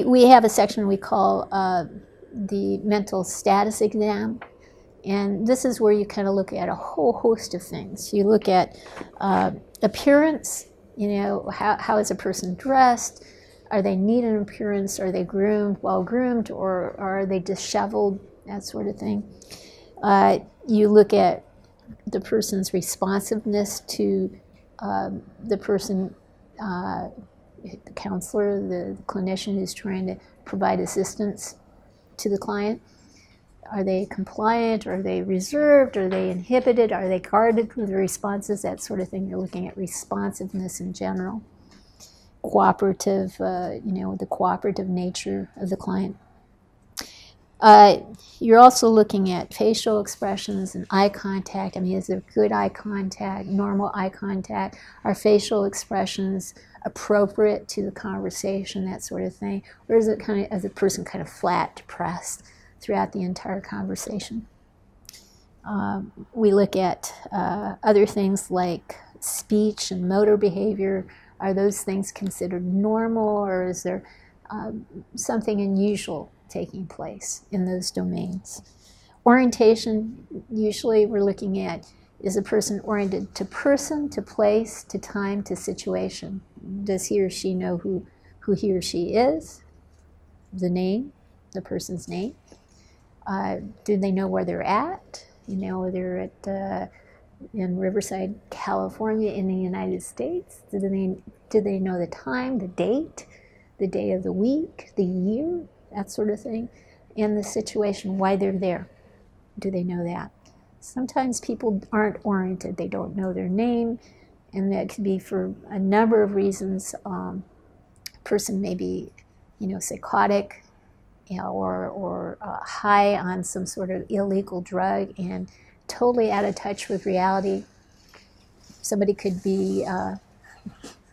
we have a section we call the mental status exam. And this is where you kind of look at a whole host of things. You look at appearance, you know, how is a person dressed? Are they neat in appearance? Are they groomed, well groomed, or are they disheveled? That sort of thing. You look at the person's responsiveness to the person, the counselor, the clinician who's trying to provide assistance to the client. Are they compliant? Are they reserved? Are they inhibited? Are they guarded with their responses? That sort of thing. You're looking at responsiveness in general. Cooperative, you know, the cooperative nature of the client. You're also looking at facial expressions and eye contact. I mean, is there good eye contact, normal eye contact? Are facial expressions appropriate to the conversation, that sort of thing? Or is it kind of, as a person kind of flat, depressed throughout the entire conversation? We look at other things like speech and motor behavior. Are those things considered normal, or is there something unusual taking place in those domains? Orientation, usually we're looking at, is a person oriented to person, to place, to time, to situation? Does he or she know who he or she is? The name, the person's name? Do they know where they're at? You know, they're at in Riverside, California, in the United States. Do they know the time, the day of the week, the year, that sort of thing, and the situation, why they're there? Do they know that? Sometimes people aren't oriented. They don't know their name, and that could be for a number of reasons. A person may be, you know, psychotic, you know, or high on some sort of illegal drug and totally out of touch with reality. Somebody could be,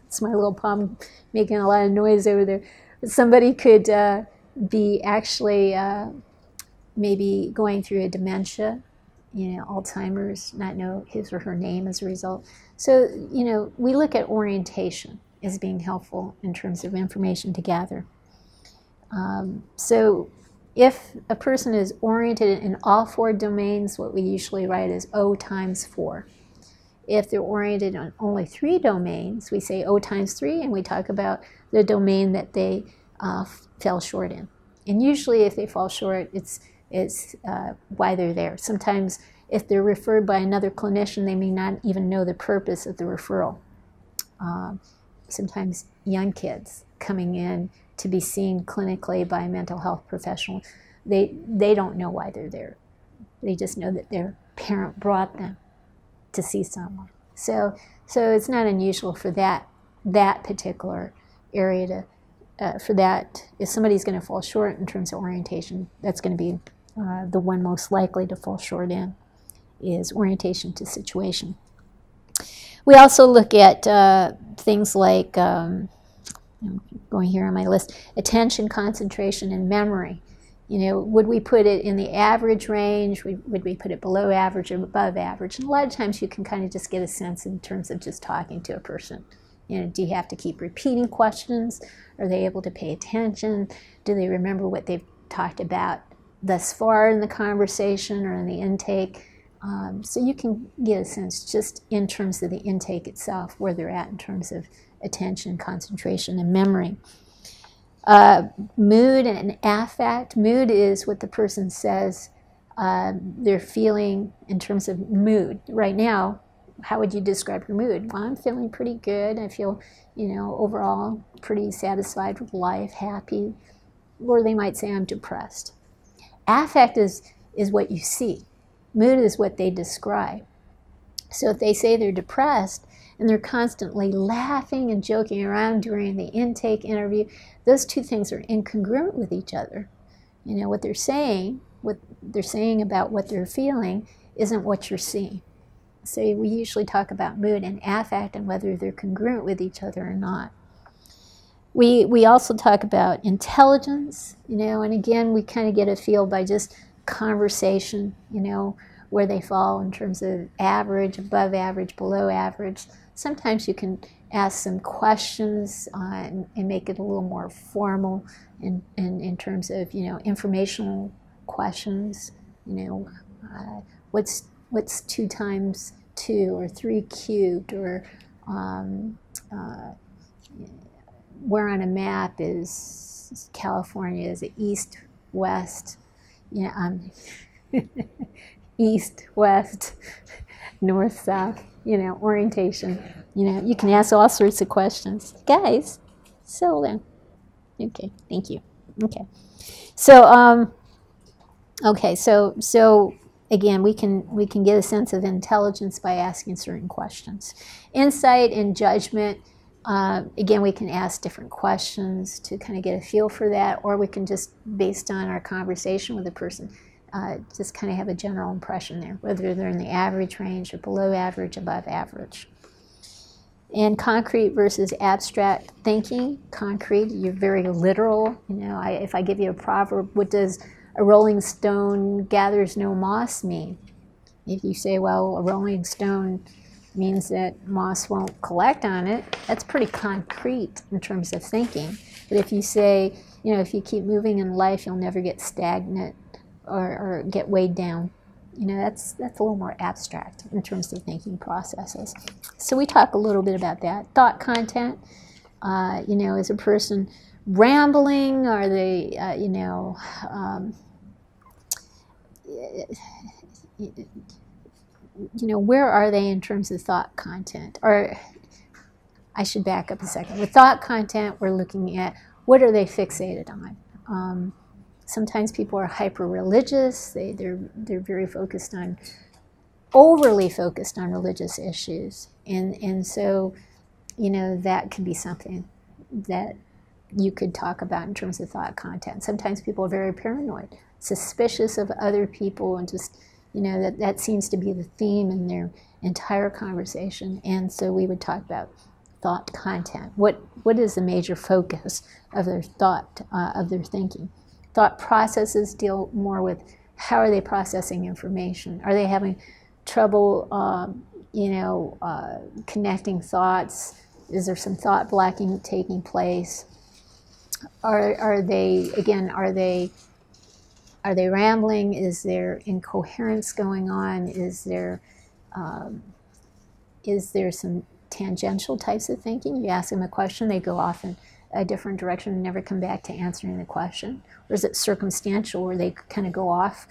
it's my little palm making a lot of noise over there. Somebody could be actually maybe going through a dementia, you know, Alzheimer's, not know his or her name as a result. So, you know, we look at orientation as being helpful in terms of information to gather. So if a person is oriented in all four domains, what we usually write is O times 4. If they're oriented on only 3 domains, we say O times 3, and we talk about the domain that they fell short in. And usually if they fall short, it's why they're there. Sometimes if they're referred by another clinician, they may not even know the purpose of the referral. Sometimes young kids coming in to be seen clinically by a mental health professional, they don't know why they're there. They just know that their parent brought them to see someone. So it's not unusual for that particular area to, for that, if somebody's going to fall short in terms of orientation, that's going to be the one most likely to fall short in, is orientation to situation. We also look at things like, I'm going here on my list, attention, concentration, and memory. You know, would we put it in the average range? Would we put it below average or above average? And a lot of times you can kind of just get a sense in terms of just talking to a person. You know, do you have to keep repeating questions? Are they able to pay attention? Do they remember what they've talked about thus far in the conversation or in the intake? So you can get a sense just in terms of the intake itself, where they're at in terms of attention, concentration, and memory. Mood and affect. Mood is what the person says they're feeling in terms of mood. Right now, how would you describe your mood? Well, I'm feeling pretty good. I feel, you know, overall pretty satisfied with life, happy. Or they might say I'm depressed. Affect is what you see. Mood is what they describe. So if they say they're depressed and they're constantly laughing and joking around during the intake interview, those two things are incongruent with each other. You know, what they're saying about what they're feeling isn't what you're seeing. So we usually talk about mood and affect and whether they're congruent with each other or not. We also talk about intelligence, you know, and again, we kind of get a feel by just conversation, you know, where they fall in terms of average, above average, below average. Sometimes you can ask some questions and make it a little more formal in terms of, informational questions. What's 2 times 2 or 3 cubed, or where on a map is California? Is it east, west? East, west, north, south, orientation. You can ask all sorts of questions. Guys, settle down. Okay, thank you. Okay. So, so again, we can get a sense of intelligence by asking certain questions. Insight and judgment, again, we can ask different questions to kind of get a feel for that, or we can just, based on our conversation with the person, just kind of have a general impression there, whether they're in the average range or below average, above average. And concrete versus abstract thinking. Concrete, you're very literal. If I give you a proverb, what does a rolling stone gathers no moss mean? If you say, well, a rolling stone means that moss won't collect on it, that's pretty concrete in terms of thinking. But if you say, if you keep moving in life, you'll never get stagnant or get weighed down, that's a little more abstract in terms of thinking processes. So we talk a little bit about that. Thought content, is a person rambling? Are they, where are they in terms of thought content? Or I should back up a second. With thought content, we're looking at what are they fixated on. Sometimes people are hyper-religious. They're very focused on, overly focused on religious issues. And so, that could be something that you could talk about in terms of thought content. Sometimes people are very paranoid, suspicious of other people, and just, that seems to be the theme in their entire conversation. And so we would talk about thought content. What is the major focus of their thought, of their thinking? Thought processes deal more with how are they processing information? Are they having trouble, connecting thoughts? Is there some thought blocking taking place? Are they rambling? Is there incoherence going on? Is there some tangential types of thinking? You ask them a question, they go off in a different direction and never come back to answering the question? Or is it circumstantial, where they kind of go off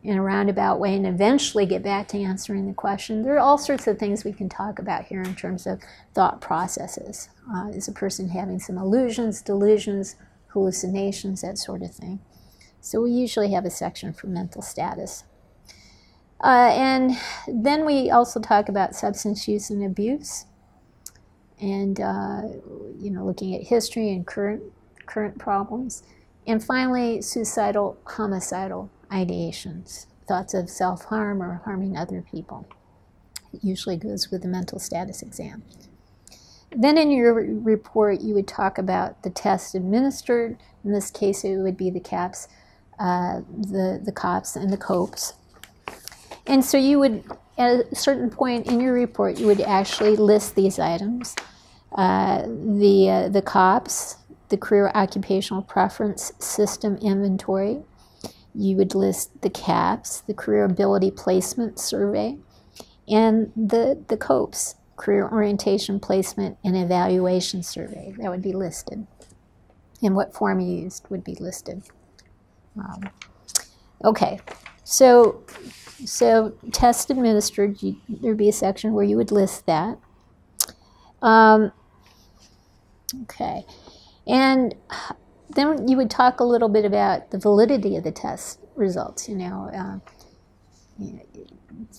in a roundabout way and eventually get back to answering the question? There are all sorts of things we can talk about here in terms of thought processes. Is a person having some illusions, delusions, hallucinations, that sort of thing? So we usually have a section for mental status. And then we also talk about substance use and abuse, and looking at history and current problems. And finally, suicidal, homicidal ideations, thoughts of self-harm or harming other people. It usually goes with the mental status exam. Then in your report, you would talk about the tests administered. In this case, it would be the CAPS, the COPS, and the COPES. And so you would, at a certain point in your report, you would actually list these items. The COPS, the Career Occupational Preference System Inventory. You would list the CAPS, the Career Ability Placement Survey, and the COPES, Career Orientation Placement and Evaluation Survey. That would be listed. And what form you used would be listed. Okay, so test administered, there'd be a section where you would list that. Okay, and then you would talk a little bit about the validity of the test results. Do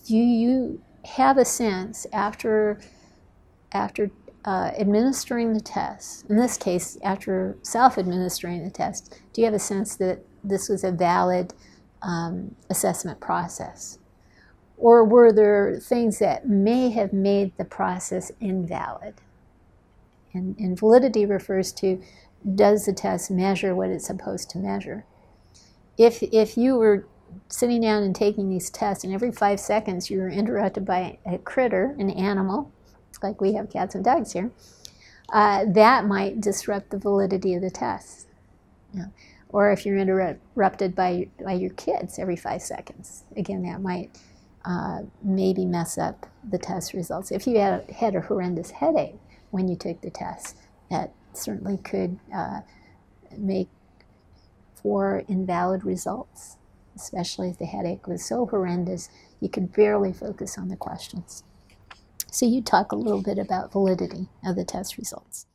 you have a sense after administering the test, in this case, after self-administering the test, do you have a sense that this was a valid assessment process? Or were there things that may have made the process invalid? And validity refers to, does the test measure what it's supposed to measure? If you were sitting down and taking these tests, and every 5 seconds you were interrupted by a critter, an animal, like we have cats and dogs here, that might disrupt the validity of the test. Yeah. Or if you're interrupted by your kids every 5 seconds, again, that might maybe mess up the test results. If you had a horrendous headache when you took the test, that certainly could make for invalid results, especially if the headache was so horrendous you could barely focus on the questions. So you talk a little bit about validity of the test results.